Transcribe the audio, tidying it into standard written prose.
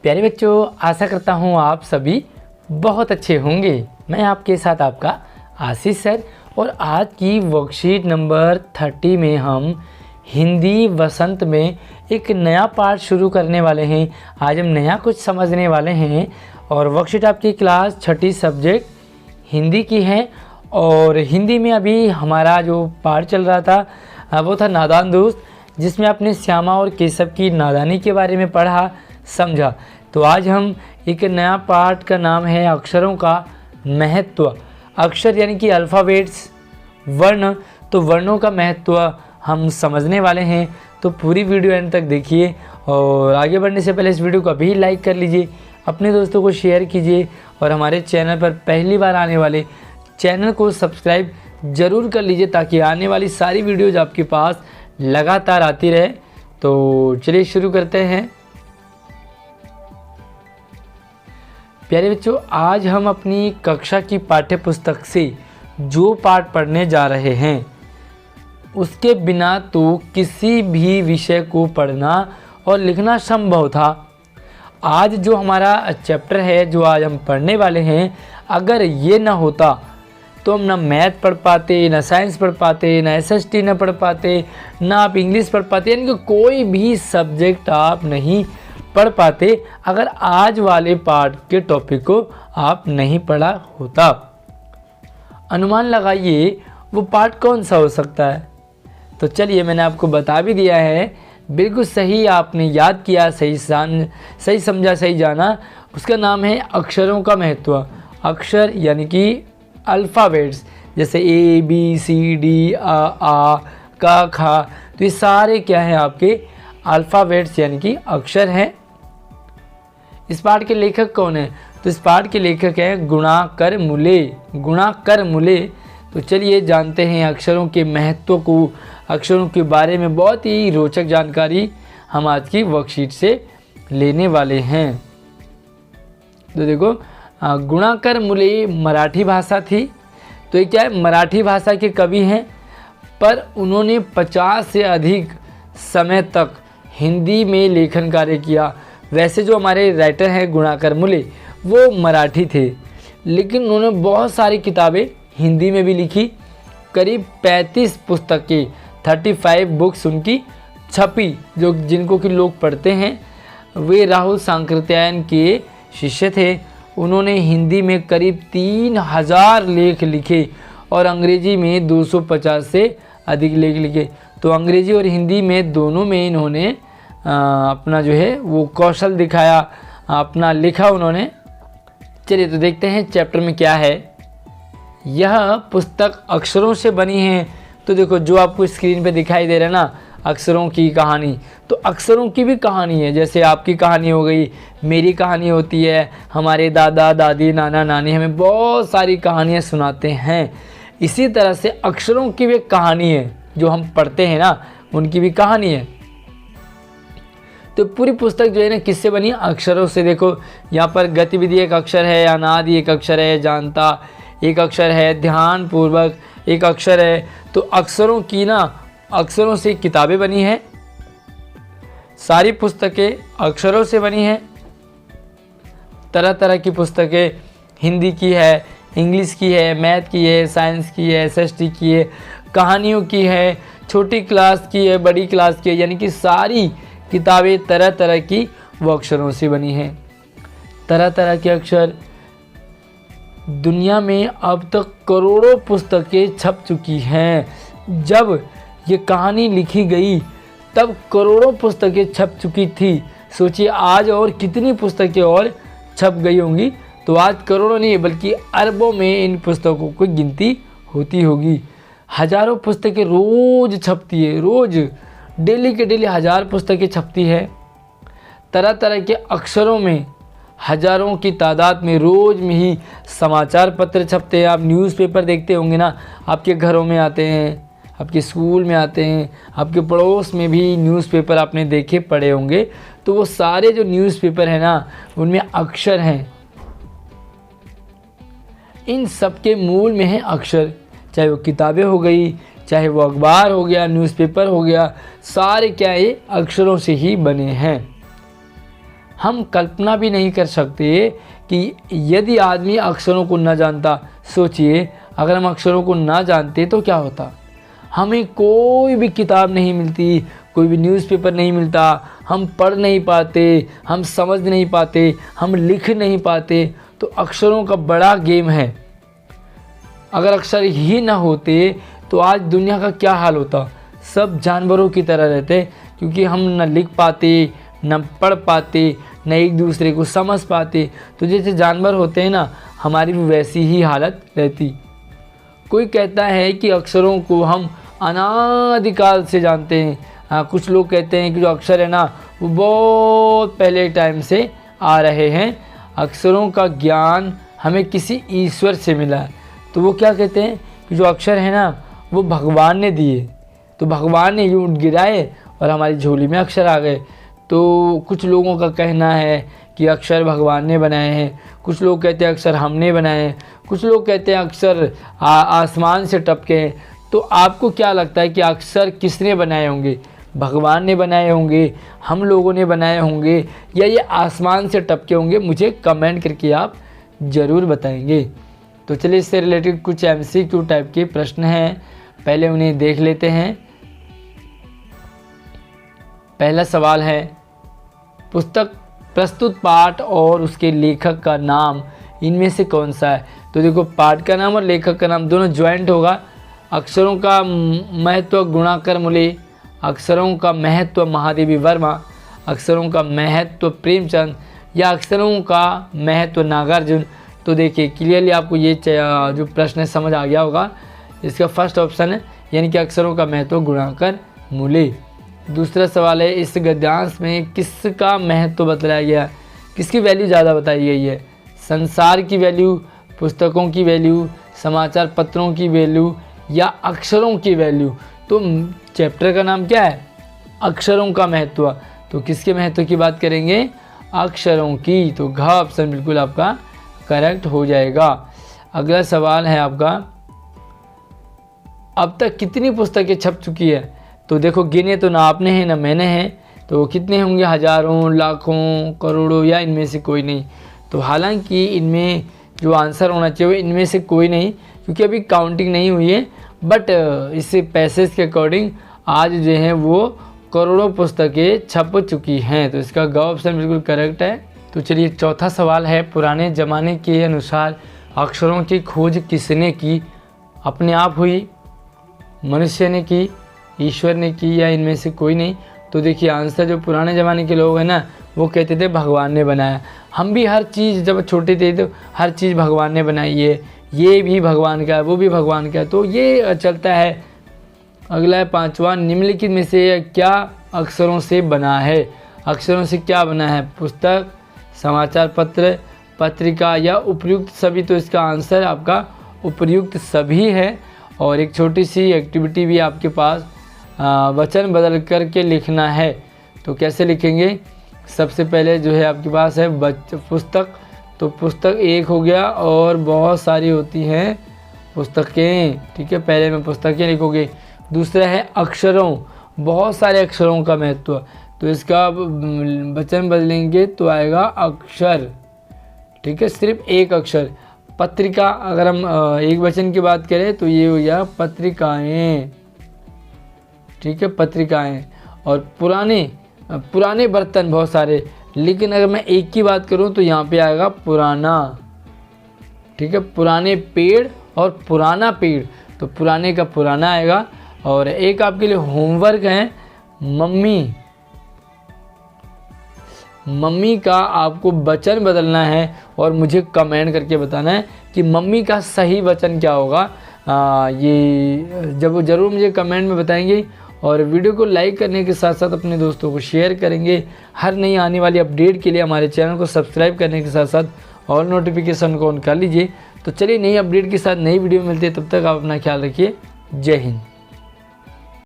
प्यारे बच्चों, आशा करता हूँ आप सभी बहुत अच्छे होंगे। मैं आपके साथ आपका आशीष सर और आज की वर्कशीट नंबर 30 में हम हिंदी वसंत में एक नया पार्ट शुरू करने वाले हैं। आज हम नया कुछ समझने वाले हैं और वर्कशीट आपकी क्लास 6 सब्जेक्ट हिंदी की है। और हिंदी में अभी हमारा जो पार्ट चल रहा था वो था नादान दोस्त, जिसमें आपने श्यामा और केशव की नादानी के बारे में पढ़ा समझा। तो आज हम एक नया पार्ट का नाम है अक्षरों का महत्व। अक्षर यानी कि अल्फ़ाबेट्स, वर्ण, तो वर्णों का महत्व हम समझने वाले हैं। तो पूरी वीडियो एंड तक देखिए और आगे बढ़ने से पहले इस वीडियो को अभी लाइक कर लीजिए, अपने दोस्तों को शेयर कीजिए और हमारे चैनल पर पहली बार आने वाले चैनल को सब्सक्राइब ज़रूर कर लीजिए ताकि आने वाली सारी वीडियोज़ आपके पास लगातार आती रहे। तो चलिए शुरू करते हैं। प्यारे बच्चों, आज हम अपनी कक्षा की पाठ्य पुस्तक से जो पाठ पढ़ने जा रहे हैं उसके बिना तो किसी भी विषय को पढ़ना और लिखना संभव था। आज जो हमारा चैप्टर है जो आज हम पढ़ने वाले हैं, अगर ये ना होता तो हम ना मैथ पढ़ पाते, ना साइंस पढ़ पाते, ना एसएसटी ना पढ़ पाते, ना आप इंग्लिश पढ़ पाते, यानी कि कोई भी सब्जेक्ट आप नहीं पढ़ पाते अगर आज वाले पार्ट के टॉपिक को आप नहीं पढ़ा होता। अनुमान लगाइए वो पार्ट कौन सा हो सकता है। तो चलिए, मैंने आपको बता भी दिया है, बिल्कुल सही आपने याद किया, सही समझा, सही जाना। उसका नाम है अक्षरों का महत्व। अक्षर यानी कि अल्फ़ाबेट्स, जैसे ए बी सी डी आ का खा, तो ये सारे क्या हैं आपके अल्फ़ाबेट्स यानी कि अक्षर हैं। इस पाठ के लेखक कौन है? तो इस पाठ के लेखक हैं गुणाकर मूले। गुणाकर मूले। तो चलिए जानते हैं अक्षरों के महत्व को, अक्षरों के बारे में बहुत ही रोचक जानकारी हम आज की वर्कशीट से लेने वाले हैं। तो देखो, गुणाकर मूले मराठी भाषा थी। तो ये क्या है, मराठी भाषा के कवि हैं, पर उन्होंने 50 से अधिक समय तक हिंदी में लेखन कार्य किया। वैसे जो हमारे राइटर हैं गुणाकर मूले, वो मराठी थे, लेकिन उन्होंने बहुत सारी किताबें हिंदी में भी लिखी। करीब 35 पुस्तकें, 35 बुक्स उनकी छपी, जो जिनको कि लोग पढ़ते हैं। वे राहुल सांकृत्यायन के शिष्य थे। उन्होंने हिंदी में करीब 3000 लेख लिखे और अंग्रेजी में 250 से अधिक लेख लिखे। तो अंग्रेजी और हिंदी में दोनों में इन्होंने अपना जो है वो कौशल दिखाया, अपना लिखा उन्होंने। चलिए तो देखते हैं चैप्टर में क्या है। यह पुस्तक अक्षरों से बनी है। तो देखो, जो आपको स्क्रीन पे दिखाई दे रहा है ना, अक्षरों की कहानी, तो अक्षरों की भी कहानी है। जैसे आपकी कहानी हो गई, मेरी कहानी होती है, हमारे दादा दादी नाना नानी हमें बहुत सारी कहानियाँ सुनाते हैं। इसी तरह से अक्षरों की भी एक कहानी है, जो हम पढ़ते हैं ना, उनकी भी कहानी है। तो पूरी पुस्तक जो है ना किससे बनी? अक्षरों से। देखो यहाँ पर गतिविधि एक अक्षर है, अनादि एक अक्षर है, जानता एक अक्षर है, ध्यान पूर्वक एक अक्षर है। तो अक्षरों की ना, अक्षरों से किताबें बनी हैं। सारी पुस्तकें अक्षरों से बनी हैं। तरह तरह की पुस्तकें, हिंदी की है, इंग्लिश की है, मैथ की है, साइंस की है, एसएसटी की है, कहानियों की है, छोटी क्लास की है, बड़ी क्लास की है, यानी कि सारी किताबें तरह तरह की वो अक्षरों से बनी हैं। तरह तरह के अक्षर। दुनिया में अब तक करोड़ों पुस्तकें छप चुकी हैं। जब ये कहानी लिखी गई तब करोड़ों पुस्तकें छप चुकी थी। सोचिए आज और कितनी पुस्तकें और छप गई होंगी। तो आज करोड़ों नहीं बल्कि अरबों में इन पुस्तकों की गिनती होती होगी। हजारों पुस्तकें रोज़ छपती है, रोज़ डेली के डेली 1000 पुस्तकें छपती है। तरह तरह के अक्षरों में हजारों की तादाद में रोज़ में ही समाचार पत्र छपते हैं। आप न्यूज़पेपर देखते होंगे ना, आपके घरों में आते हैं, आपके स्कूल में आते हैं, आपके पड़ोस में भी न्यूज़पेपर आपने देखे पढ़े होंगे। तो वो सारे जो न्यूज़पेपर हैं ना, उनमें अक्षर हैं। इन सब के मूल में है अक्षर। चाहे वो किताबें हो गई, चाहे वो अखबार हो गया, न्यूज़पेपर हो गया, सारे क्या ये अक्षरों से ही बने हैं। हम कल्पना भी नहीं कर सकते कि यदि आदमी अक्षरों को न जानता। सोचिए, अगर हम अक्षरों को ना जानते तो क्या होता। हमें कोई भी किताब नहीं मिलती, कोई भी न्यूज़पेपर नहीं मिलता, हम पढ़ नहीं पाते, हम समझ नहीं पाते, हम लिख नहीं पाते। तो अक्षरों का बड़ा गेम है। अगर अक्षर ही ना होते तो आज दुनिया का क्या हाल होता। सब जानवरों की तरह रहते, क्योंकि हम न लिख पाते, न पढ़ पाते, न एक दूसरे को समझ पाते। तो जैसे जानवर होते हैं ना, हमारी भी वैसी ही हालत रहती। कोई कहता है कि अक्षरों को हम अनादिकाल से जानते हैं। कुछ लोग कहते हैं कि जो अक्षर है ना, वो बहुत पहले टाइम से आ रहे हैं। अक्षरों का ज्ञान हमें किसी ईश्वर से मिला है। तो वो क्या कहते हैं कि जो अक्षर है ना, वो भगवान ने दिए। तो भगवान ने यूँ गिराए और हमारी झोली में अक्षर आ गए। तो कुछ लोगों का कहना है कि अक्षर भगवान ने बनाए हैं, कुछ लोग कहते हैं अक्षर हमने बनाए हैं, कुछ लोग कहते हैं अक्षर आसमान से टपके हैं। तो आपको क्या लगता है कि अक्षर किसने बनाए होंगे? भगवान ने बनाए होंगे, हम लोगों ने बनाए होंगे, या ये आसमान से टपके होंगे? मुझे कमेंट करके आप ज़रूर बताएंगे। तो चलिए, इससे रिलेटेड कुछ MCQ टाइप के प्रश्न हैं, पहले उन्हें देख लेते हैं। पहला सवाल है, पुस्तक प्रस्तुत पाठ और उसके लेखक का नाम इनमें से कौन सा है? तो देखो, पाठ का नाम और लेखक का नाम दोनों ज्वाइंट होगा। अक्षरों का महत्व गुणाकर मूले, अक्षरों का महत्व महादेवी वर्मा, अक्षरों का महत्व प्रेमचंद, या अक्षरों का महत्व नागार्जुन। तो देखिए, क्लियरली आपको ये जो प्रश्न है समझ आ गया होगा। इसका फर्स्ट ऑप्शन है, यानी कि अक्षरों का महत्व गुणाकर मूले। दूसरा सवाल है, इस गद्यांश में किसका महत्व बतलाया गया? किसकी वैल्यू ज़्यादा बताई गई है? संसार की वैल्यू, पुस्तकों की वैल्यू, समाचार पत्रों की वैल्यू, या अक्षरों की वैल्यू? तो चैप्टर का नाम क्या है? अक्षरों का महत्व। तो किसके महत्व की बात करेंगे? अक्षरों की। तो घ ऑप्शन बिल्कुल आपका करेक्ट हो जाएगा। अगला सवाल है आपका, अब तक कितनी पुस्तकें छप चुकी है? तो देखो, गिने तो ना आपने हैं ना मैंने हैं, तो कितने होंगे? हज़ारों, लाखों, करोड़ों, या इनमें से कोई नहीं? तो हालांकि इनमें जो आंसर होना चाहिए इनमें से कोई नहीं, क्योंकि अभी काउंटिंग नहीं हुई है। बट इससे पैसेज के अकॉर्डिंग आज जो है वो करोड़ों पुस्तकें छप चुकी हैं। तो इसका ग ऑप्शन बिल्कुल करेक्ट है। तो चलिए, चौथा सवाल है, पुराने ज़माने के अनुसार अक्षरों की खोज किसने की? अपने आप हुई, मनुष्य ने की, ईश्वर ने की, या इनमें से कोई नहीं? तो देखिए, आंसर जो पुराने ज़माने के लोग हैं ना, वो कहते थे भगवान ने बनाया। हम भी हर चीज़ जब छोटे थे तो हर चीज़ भगवान ने बनाई है, ये भी भगवान का है, वो भी भगवान का है, तो ये चलता है। अगला है पांचवा, निम्नलिखित में से क्या अक्षरों से बना है? अक्षरों से क्या बना है? पुस्तक, समाचार पत्र, पत्रिका, या उपर्युक्त सभी? तो इसका आंसर आपका उपर्युक्त सभी है। और एक छोटी सी एक्टिविटी भी आपके पास, वचन बदल करके लिखना है। तो कैसे लिखेंगे? सबसे पहले जो है आपके पास है पुस्तक, तो पुस्तक एक हो गया, और बहुत सारी होती हैं पुस्तकें, ठीक है, पहले में पुस्तकें लिखोगे। दूसरा है अक्षरों, बहुत सारे अक्षरों का महत्व, तो इसका वचन बदलेंगे तो आएगा अक्षर, ठीक है, सिर्फ एक अक्षर। पत्रिका, अगर हम एक वचन की बात करें तो ये हो गया पत्रिकाएं, ठीक है, पत्रिकाएं। और पुराने बर्तन बहुत सारे, लेकिन अगर मैं एक की बात करूं तो यहाँ पे आएगा पुराना, ठीक है, पुराने पेड़ और पुराना पेड़, तो पुराने का पुराना आएगा। और एक आपके लिए होमवर्क है, मम्मी का आपको वचन बदलना है और मुझे कमेंट करके बताना है कि मम्मी का सही वचन क्या होगा। ये जब ज़रूर मुझे कमेंट में बताएंगे। और वीडियो को लाइक करने के साथ साथ अपने दोस्तों को शेयर करेंगे। हर नई आने वाली अपडेट के लिए हमारे चैनल को सब्सक्राइब करने के साथ साथ ऑल नोटिफिकेशन को ऑन कर लीजिए। तो चलिए, नई अपडेट के साथ नई वीडियो मिलती है, तब तक आप अपना ख्याल रखिए। जय हिंद।